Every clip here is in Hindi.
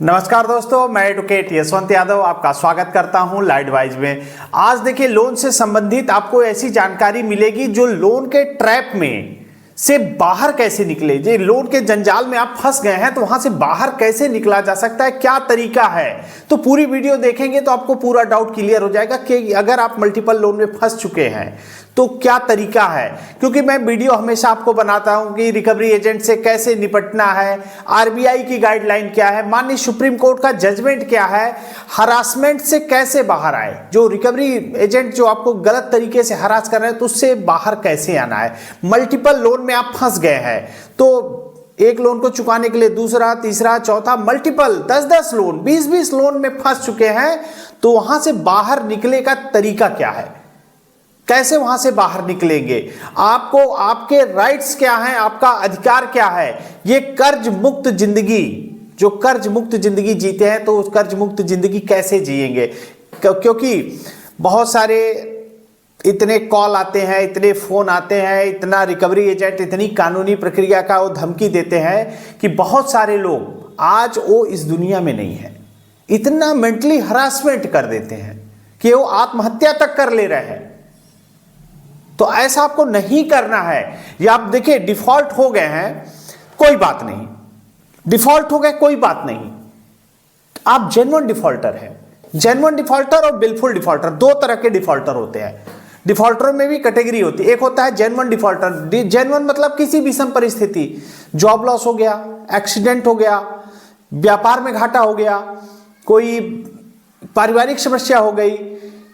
नमस्कार दोस्तों, मैं एडवोकेट यशवंत यादव आपका स्वागत करता हूं लाइव एडवाइज में। आज देखिए, लोन से संबंधित आपको ऐसी जानकारी मिलेगी जो लोन के ट्रैप में से बाहर कैसे निकले। जो लोन के जंजाल में आप फंस गए हैं तो वहां से बाहर कैसे निकला जा सकता है, क्या तरीका है। तो पूरी वीडियो देखेंगे तो आपको पूरा डाउट क्लियर हो जाएगा कि अगर आप मल्टीपल लोन में फंस चुके हैं तो क्या तरीका है। क्योंकि मैं वीडियो हमेशा आपको बनाता हूं कि रिकवरी एजेंट से कैसे निपटना है, आरबीआई की गाइडलाइन क्या है, माननीय सुप्रीम कोर्ट का जजमेंट क्या है, हरासमेंट से कैसे बाहर आए। जो रिकवरी एजेंट जो आपको गलत तरीके से हरास कर रहे हैं तो उससे बाहर कैसे आना है। मल्टीपल लोन में आप फंस गए हैं तो एक लोन को चुकाने के लिए दूसरा, तीसरा, चौथा, मल्टीपल 10-10 लोन, 20-20 लोन में फंस चुके हैं तो वहां से बाहर निकले का तरीका क्या है, कैसे वहां से बाहर निकलेंगे, आपको आपके राइट्स क्या हैं, आपका अधिकार क्या है। ये कर्ज मुक्त जिंदगी, जो कर्ज मुक्त जिंदगी जीते हैं तो उस कर्ज मुक्त जिंदगी कैसे जिएंगे। क्योंकि बहुत सारे इतने कॉल आते हैं, इतने फोन आते हैं, इतना रिकवरी एजेंट इतनी कानूनी प्रक्रिया का वो धमकी देते हैं कि बहुत सारे लोग आज वो इस दुनिया में नहीं है। इतना मेंटली हरासमेंट कर देते हैं कि वो आत्महत्या तक कर ले रहे हैं। तो ऐसा आपको नहीं करना है। या आप देखिए, डिफॉल्ट हो गए हैं, कोई बात नहीं, डिफॉल्ट हो गए कोई बात नहीं, आप जेन्युइन डिफॉल्टर हैं। जेन्युइन डिफॉल्टर और बिलफुल डिफॉल्टर, दो तरह के डिफॉल्टर होते हैं। डिफॉल्टरों में भी कैटेगरी होती है। एक होता है जेन्युइन डिफॉल्टर। जेन्युइन मतलब किसी विषम परिस्थिति, जॉब लॉस हो गया, एक्सीडेंट हो गया, व्यापार में घाटा हो गया, कोई पारिवारिक समस्या हो गई,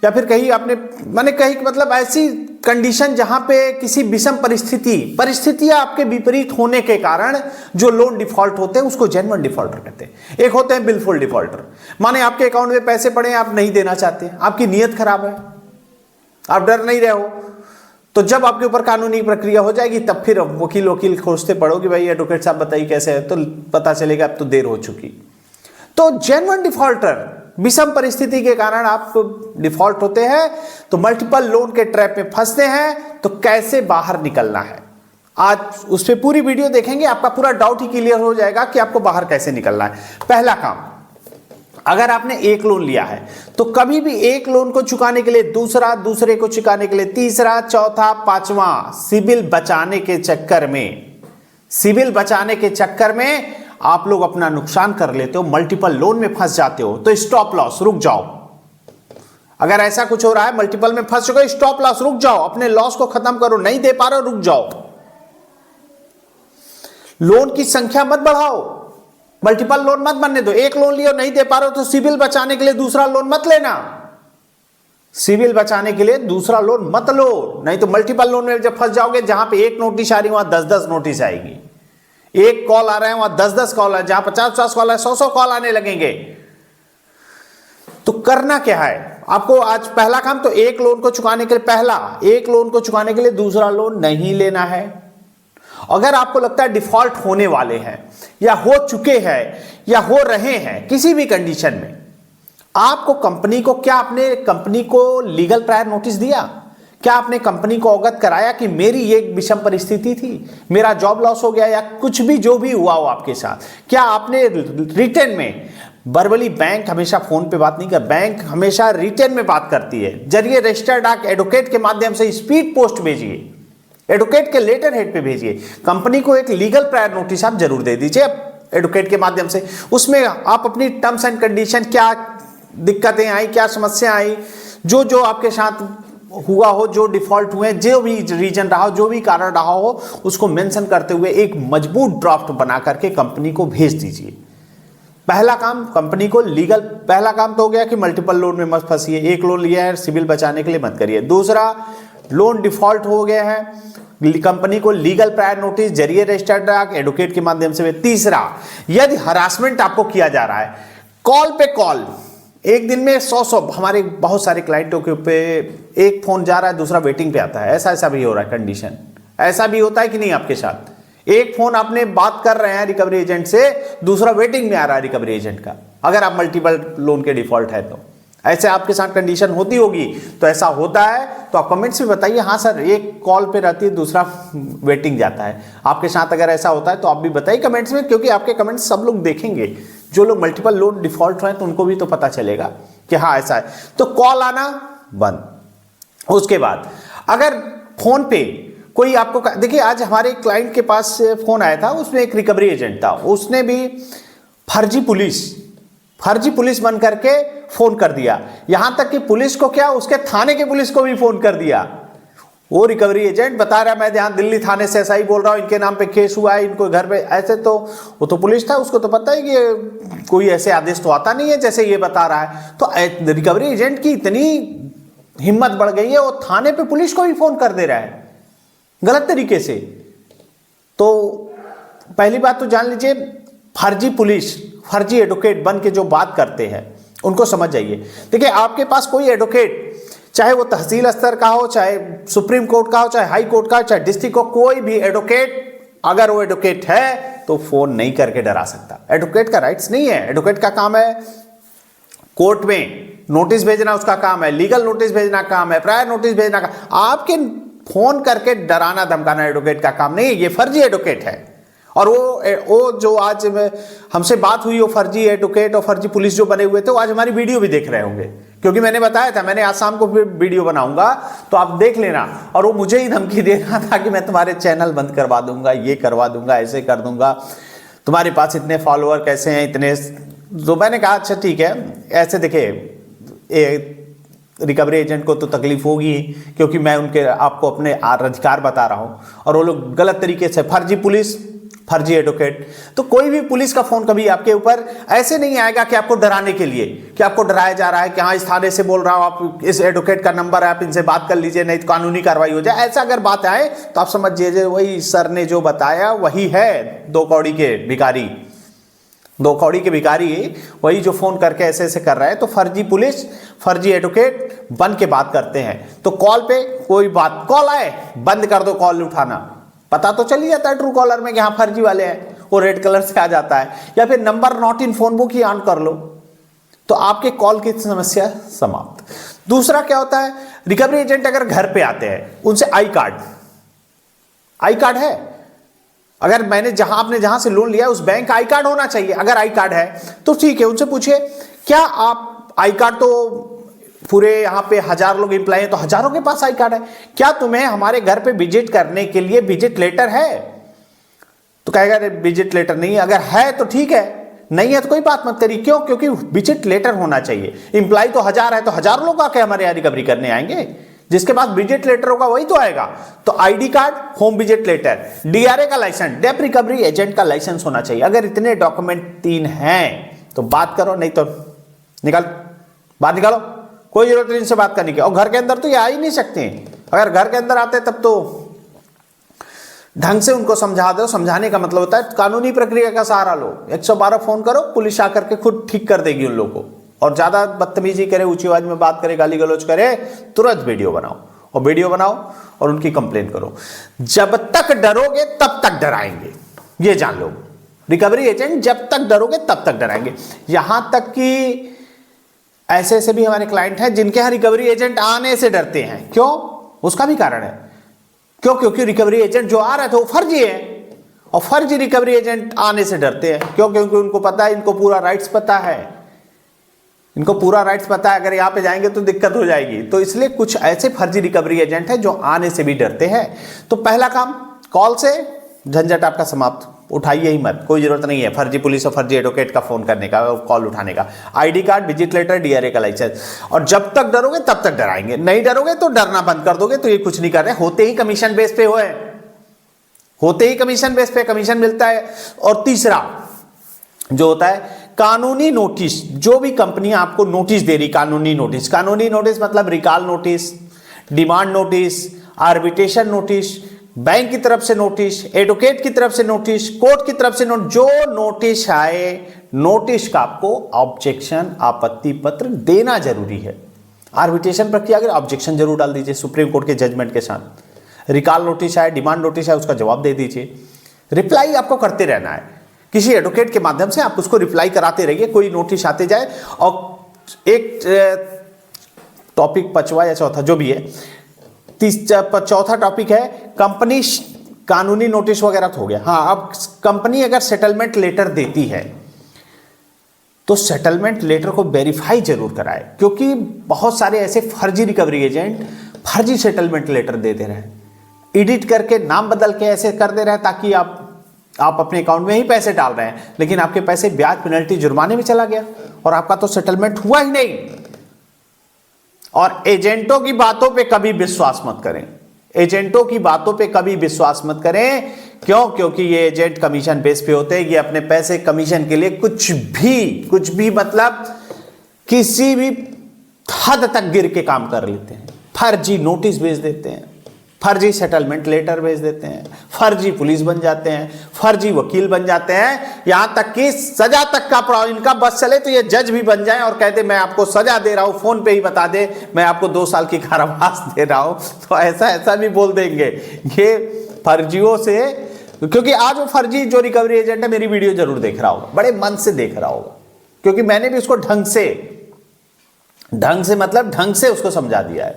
या फिर कहीं आपने कहीं मतलब ऐसी कंडीशन जहां पे किसी विषम परिस्थितियां आपके विपरीत होने के कारण जो लोन डिफॉल्ट होते हैं उसको जेन्युइन डिफॉल्टर कहते हैं। एक होते हैं बिलफुल डिफॉल्टर, माने आपके अकाउंट में पैसे पड़े हैं, आप नहीं देना चाहते, आपकी नीयत खराब है, आप डर नहीं रहे हो, तो जब आपके ऊपर कानूनी प्रक्रिया हो जाएगी तब फिर वकील खोजते पड़ो कि भाई एडवोकेट साहब बताइए कैसे है, तो पता चलेगा अब तो देर हो चुकी। तो जेन्युइन डिफॉल्टर, विषम परिस्थिति के कारण आप डिफॉल्ट होते हैं तो मल्टीपल लोन के ट्रैप में फंसते हैं, तो कैसे बाहर निकलना है आज उस पर पूरी वीडियो देखेंगे। आपका पूरा डाउट ही क्लियर हो जाएगा कि आपको बाहर कैसे निकलना है। पहला काम, अगर आपने एक लोन लिया है तो कभी भी एक लोन को चुकाने के लिए दूसरा, दूसरे को चुकाने के लिए तीसरा, चौथा, पांचवा, सिबिल बचाने के चक्कर में आप लोग अपना नुकसान कर लेते हो, मल्टीपल लोन में फंस जाते हो। तो स्टॉप लॉस, रुक जाओ। अगर ऐसा कुछ हो रहा है, मल्टीपल में फंस चुके, स्टॉप लॉस, रुक जाओ, अपने लॉस को खत्म करो। नहीं दे पा रहे हो, रुक जाओ। लोन की संख्या मत बढ़ाओ, मल्टीपल लोन मत बनने दो। एक लोन लियो, नहीं दे पा रहे हो तो सिबिल बचाने के लिए दूसरा लोन मत लेना। सिबिल बचाने के लिए दूसरा लोन मत लो, नहीं तो मल्टीपल लोन में जब फंस जाओगे, जहां पे एक नोटिस आ रही वहां 10-10 नोटिस आएगी, एक कॉल आ रहा है वहां 10-10 कॉल है, जहां 50-50 कॉल है 100-100 कॉल आने लगेंगे। तो करना क्या है आपको आज, पहला काम तो एक लोन को चुकाने के लिए एक लोन को चुकाने के लिए दूसरा लोन नहीं लेना है। अगर आपको लगता है डिफॉल्ट होने वाले हैं या हो चुके हैं या हो रहे हैं किसी भी कंडीशन में, आपको कंपनी को, क्या आपने कंपनी को लीगल प्रायर नोटिस दिया? क्या आपने कंपनी को अवगत कराया कि मेरी ये विषम परिस्थिति थी, मेरा जॉब लॉस हो गया या कुछ भी जो भी हुआ हो आपके साथ? क्या आपने रिटर्न में, वर्बली बैंक हमेशा फोन पे बात नहीं कर, बैंक हमेशा रिटर्न में बात करती है, जरिए रजिस्टर्ड डाक एडवोकेट के माध्यम से स्पीड पोस्ट भेजिए, एडवोकेट के लेटर हेड पे भेजिए। कंपनी को एक लीगल प्रायर नोटिस आप जरूर दे दीजिए एडवोकेट के माध्यम से। उसमें आप अपनी टर्म्स एंड कंडीशन, क्या दिक्कतें आई, क्या समस्या आई, जो आपके साथ हुआ हो, जो डिफॉल्ट हुए, जो भी रीजन रहा हो, जो भी कारण रहा हो, उसको मेंशन करते हुए एक मजबूत ड्राफ्ट बना करके कंपनी को भेज दीजिए। पहला काम कंपनी को लीगल, पहला काम तो हो गया कि मल्टीपल लोन में मत फंसिए, एक लोन लिया है सिबिल बचाने के लिए मत करिए। दूसरा, लोन डिफॉल्ट हो गया है, कंपनी को लीगल प्रायर नोटिस जरिए रजिस्टर्ड डाक एडवोकेट के माध्यम से। तीसरा, यदि हरासमेंट आपको किया जा रहा है, कॉल पे कॉल, एक दिन में 100-100, हमारे बहुत सारे क्लाइंटों के पे एक फोन जा रहा है, दूसरा वेटिंग पे आता है, ऐसा भी हो रहा है कंडीशन। ऐसा भी होता है कि नहीं आपके साथ? एक फोन आपने बात कर रहे हैं रिकवरी एजेंट से, दूसरा वेटिंग में आ रहा है रिकवरी एजेंट का, अगर आप मल्टीपल लोन के डिफॉल्ट है तो। ऐसे आपके साथ कंडीशन होती होगी, तो ऐसा होता है तो आप कमेंट्स में बताइए। हाँ सर, एक कॉल पे रहती है, दूसरा वेटिंग जाता है। आपके साथ अगर ऐसा होता है तो आप भी बताइए कमेंट्स में, क्योंकि आपके कमेंट्स सब लोग देखेंगे, जो लोग मल्टीपल लोन डिफॉल्ट हैं तो उनको भी तो पता चलेगा कि हाँ ऐसा है, तो कॉल आना बंद। उसके बाद अगर फोन पे कोई आपको देखिए, आज हमारे क्लाइंट के पास फोन आया था, उसमें एक रिकवरी एजेंट था, उसने भी फर्जी पुलिस बन करके फोन कर दिया, यहां तक कि पुलिस को क्या, उसके थाने के पुलिस को भी फोन कर दिया। वो रिकवरी एजेंट बता रहा है मैं यहाँ दिल्ली थाने से ऐसा ही बोल रहा हूँ, इनके नाम पे केस हुआ है, इनको घर पे ऐसे, तो वो तो पुलिस था, उसको तो पता है कि कोई ऐसे आदेश तो आता नहीं है जैसे ये बता रहा है। तो रिकवरी एजेंट की इतनी हिम्मत बढ़ गई है, वो थाने पे पुलिस को भी फोन कर दे रहा है गलत तरीके से। तो पहली बात तो जान लीजिए, फर्जी पुलिस, फर्जी एडवोकेट बन के जो बात करते हैं उनको समझ जाइए। देखिए, आपके पास कोई एडवोकेट, चाहे वो तहसील स्तर का हो, चाहे सुप्रीम कोर्ट का हो, चाहे हाई कोर्ट का हो, चाहे डिस्ट्रिक्ट को, कोई भी एडवोकेट अगर वो एडवोकेट है तो फोन नहीं करके डरा सकता। एडवोकेट का राइट्स नहीं है। एडवोकेट का काम है कोर्ट में नोटिस भेजना, उसका काम है लीगल नोटिस भेजना, काम है प्रायर नोटिस भेजना का। आपके फोन करके डराना धमकाना एडवोकेट का काम नहीं है, ये फर्जी एडवोकेट है। और वो जो आज हमसे बात हुई, वो फर्जी एडवोकेट और फर्जी पुलिस जो बने हुए थे, वो आज हमारी वीडियो भी देख रहे होंगे, क्योंकि मैंने बताया था, मैंने आज शाम को वीडियो बनाऊंगा तो आप देख लेना। और वो मुझे ही धमकी दे रहा था कि मैं तुम्हारे चैनल बंद करवा दूंगा, ये करवा दूंगा, ऐसे कर दूंगा, तुम्हारे पास इतने फॉलोअर कैसे हैं, इतने। तो मैंने कहा अच्छा ठीक है, ऐसे देखिए रिकवरी एजेंट को तो तकलीफ होगी, क्योंकि मैं उनके आपको अपने अधिकार बता रहा हूं, और वो लोग गलत तरीके से, फर्जी पुलिस, फर्जी एडवोकेट। तो कोई भी पुलिस का फोन कभी आपके ऊपर ऐसे नहीं आएगा कि आपको डराने के लिए, कि आपको डराया जा रहा है कि हाँ इस थाने से बोल रहा हूं, आप इस एडवोकेट का नंबर है, आप इनसे बात कर लीजिए, नहीं तो कानूनी कार्रवाई हो जाए। ऐसा अगर बात आए तो आप समझ लीजिए वही सर ने जो बताया वही है, दो कौड़ी के भिखारी वही जो फोन करके ऐसे ऐसे कर रहा है। तो फर्जी पुलिस, फर्जी एडवोकेट बन के बात करते हैं। तो कॉल पे कोई बात, कॉल आए बंद कर दो कॉल उठाना। पता तो चल ही जाता है ट्रू कॉलर में कि हाँ फर्जी वाले हैं, वो रेड कलर से आ जाता है। या फिर number not in phone book he on कर लो, तो आपके कॉल की समस्या समाप्त। दूसरा क्या होता है, रिकवरी एजेंट अगर घर पे आते हैं, उनसे आई कार्ड है, अगर आपने जहां से लोन लिया है उस बैंक का आई कार्ड होना चाहिए। अगर आई कार्ड है तो ठीक है, उनसे पूछिए क्या आप आई कार्ड, तो पूरे यहाँ पे 1000 लोग एम्प्लॉय हैं तो हजारों के पास आई कार्ड है, क्या तुम्हें हमारे घर पे विजिट करने के लिए विजिट लेटर है? तो कहेगा विजिट लेटर नहीं है। अगर है तो ठीक है, नहीं है तो कोई बात मत करिए। क्यों? क्योंकि विजिट लेटर होना चाहिए। एम्प्लॉय तो 1000 है तो 1000 लोग आके हमारे यहाँ रिकवरी करने आएंगे, जिसके पास विजिट लेटर होगा वही तो आएगा। तो ID card, home visit letter, DRA का लाइसेंस, डेप्थ रिकवरी एजेंट का लाइसेंस होना चाहिए। अगर इतने डॉक्यूमेंट 3 हैं तो बात करो, नहीं तो बात निकालो, कोई जरूरत नहीं इनसे बात करने की। और घर के अंदर तो ये आ ही नहीं सकते। अगर घर के अंदर आते तब तो ढंग से उनको समझा दो। समझाने का मतलब होता है कानूनी प्रक्रिया का सहारा लो, 112 फोन करो, पुलिस आकर के खुद ठीक कर देगी उन लोगों को। और ज्यादा बदतमीजी करे, ऊंची आवाज में बात करे, गाली गलौज करे, तुरंत वीडियो बनाओ और उनकी कंप्लेन करो। जब तक डरोगे तब तक डराएंगे, ये जान लो। रिकवरी एजेंट जब तक डरोगे तब तक डराएंगे। यहां तक कि ऐसे भी हमारे क्लाइंट हैं जिनके यहां रिकवरी एजेंट आने से डरते हैं। क्यों? उसका भी कारण है। क्यों? क्योंकि रिकवरी एजेंट जो आ रहे थे वो फर्जी है, और फर्जी रिकवरी एजेंट आने से डरते हैं। क्यों? क्योंकि उनको पता है, इनको पूरा राइट्स पता है, अगर यहाँ पे जाएंगे तो दिक्कत हो जाएगी। तो इसलिए कुछ ऐसे फर्जी रिकवरी एजेंट हैं जो आने से भी डरते हैं। तो पहला काम, कॉल से झंझट आपका समाप्त, उठाइए ही मत, कोई जरूरत नहीं है फर्जी पुलिस और फर्जी एडवोकेट का फोन करने का, कॉल उठाने का। ID card, visit letter, DRA का लाइसेंस। और जब तक डरोगे तब तक डराएंगे, नहीं डरोगे तो डरना बंद कर दोगे तो ये कुछ नहीं कर रहे। होते ही कमीशन बेस पे कमीशन मिलता है। और तीसरा जो होता है कानूनी नोटिस, जो भी कंपनी आपको नोटिस दे रही, कानूनी नोटिस मतलब recall notice, demand notice, arbitration notice, bank की तरफ से नोटिस, एडवोकेट की तरफ से नोटिस, कोर्ट की तरफ से नोटिस, जो नोटिस आए, नोटिस का आपको ऑब्जेक्शन, आपत्ति पत्र देना जरूरी है। आर्बिट्रेशन प्रक्रिया अगर ऑब्जेक्शन जरूर डाल दीजिए सुप्रीम कोर्ट के जजमेंट के साथ। रिकॉल नोटिस आए, डिमांड नोटिस आए, उसका जवाब दे दीजिए। रिप्लाई आपको करते रहना है, किसी एडवोकेट के माध्यम से आप उसको रिप्लाई कराते रहिए, कोई नोटिस आते जाए। और एक टॉपिक 5वां या चौथा जो भी है, चौथा टॉपिक है कंपनी कानूनी नोटिस वगैरह तो हो गया। हाँ, अब कंपनी अगर सेटलमेंट लेटर देती है तो सेटलमेंट लेटर को वेरीफाई जरूर कराएं, क्योंकि बहुत सारे ऐसे फर्जी रिकवरी एजेंट फर्जी सेटलमेंट लेटर दे दे रहे हैं, एडिट करके नाम बदल के ऐसे कर दे रहे हैं ताकि आप अपने अकाउंट में ही पैसे डाल रहे हैं, लेकिन आपके पैसे ब्याज, पेनल्टी, जुर्माने में चला गया और आपका तो सेटलमेंट हुआ ही नहीं। और एजेंटों की बातों पे कभी विश्वास मत करें, एजेंटों की बातों पे कभी विश्वास मत करें। क्यों? क्योंकि ये एजेंट कमीशन बेस पे होते हैं, ये अपने पैसे कमीशन के लिए कुछ भी मतलब किसी भी हद तक गिर के काम कर लेते हैं। फर्जी नोटिस भेज देते हैं, फर्जी सेटलमेंट लेटर भेज देते हैं, फर्जी पुलिस बन जाते हैं, फर्जी वकील बन जाते हैं, यहां तक कि सजा तक का इनका बस चले तो ये जज भी बन जाए और कहते मैं आपको सजा दे रहा हूं, फोन पे ही बता दे मैं आपको 2 साल की कारावास दे रहा हूं, तो ऐसा भी बोल देंगे ये फर्जियों से। क्योंकि आज वो फर्जी जो रिकवरी एजेंट है मेरी वीडियो जरूर देख रहा होगा, बड़े मन से देख रहा होगा, क्योंकि मैंने भी उसको ढंग से मतलब ढंग से उसको समझा दिया है,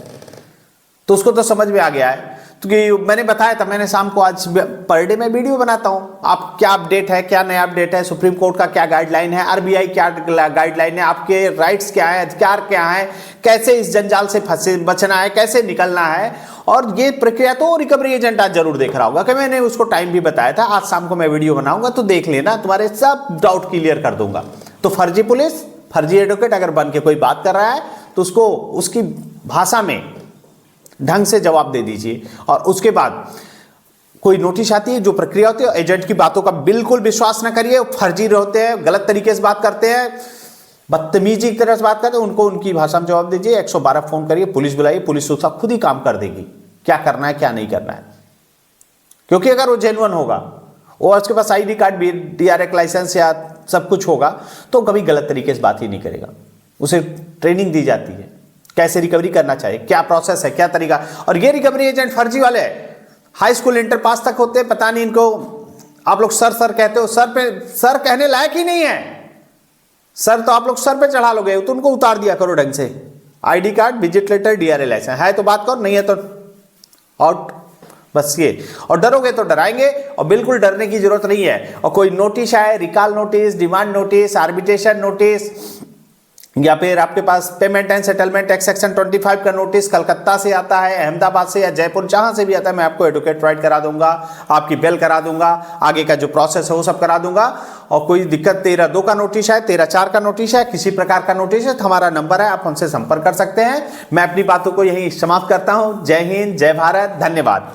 तो उसको तो समझ में आ गया है। क्योंकि मैंने बताया था, मैंने शाम को आज पर डे में वीडियो बनाता हूं, आप क्या अपडेट है, क्या नया अपडेट है, सुप्रीम कोर्ट का क्या गाइडलाइन है, आरबीआई क्या गाइडलाइन है, आपके राइट्स क्या है, अधिकार क्या है, कैसे इस जंजाल से फंसे बचना है, कैसे निकलना है। और ये प्रक्रिया तो रिकवरी एजेंट आज जरूर देख रहा होगा कि मैंने उसको टाइम भी बताया था, आज शाम को मैं वीडियो बनाऊंगा तो देख लेना, तुम्हारे सब डाउट क्लियर कर दूंगा। तो फर्जी पुलिस, फर्जी एडवोकेट अगर बन के कोई बात कर रहा है तो उसको उसकी भाषा में ढंग से जवाब दे दीजिए। और उसके बाद कोई नोटिस आती है, जो प्रक्रिया होती है, एजेंट की बातों का बिल्कुल विश्वास ना करिए, फर्जी होते हैं, गलत तरीके से बात करते हैं, बदतमीजी की तरह से बात करते हैं, उनको उनकी भाषा में जवाब दीजिए। 112 फोन करिए, पुलिस बुलाइए, पुलिस उसका खुद ही काम कर देगी, क्या करना है क्या नहीं करना है। क्योंकि अगर वो जेन्युइन होगा और उसके पास ID कार्ड भी, DRA लाइसेंस या सब कुछ होगा, तो कभी गलत तरीके से बात ही नहीं करेगा। उसे ट्रेनिंग दी जाती है कैसे रिकवरी करना चाहिए, क्या प्रोसेस है, क्या तरीका। और ये रिकवरी एजेंट फर्जी वाले हाई स्कूल इंटर पास तक होते हैं, पता नहीं इनको आप लोग सर कहते हो, सर कहने लायक ही नहीं है। सर तो आप लोग सर पे चढ़ा लोगे, तो उनको उतार दिया करो ढंग से। ID card, visit letter, DRA license है तो बात करो, नहीं है तो आउट, बस ये। और डरोगे तो डराएंगे, और बिल्कुल डरने की जरूरत नहीं है। और कोई नोटिस आए, recall notice, demand notice, arbitration notice, या फिर आपके पास payment and settlement act section 25 का नोटिस कलकत्ता से आता है, अहमदाबाद से या जयपुर, जहां से भी आता है, मैं आपको एडवोकेट प्रोवाइड करा दूंगा, आपकी बेल करा दूंगा, आगे का जो प्रोसेस है वो सब करा दूंगा। और कोई दिक्कत 13(2) का नोटिस है, 13(4) का नोटिस है, किसी प्रकार का नोटिस है तो हमारा नंबर है, आप हमसे संपर्क कर सकते हैं। मैं अपनी बातों को यही समाप्त करता हूं। जय हिंद, जय भारत, धन्यवाद।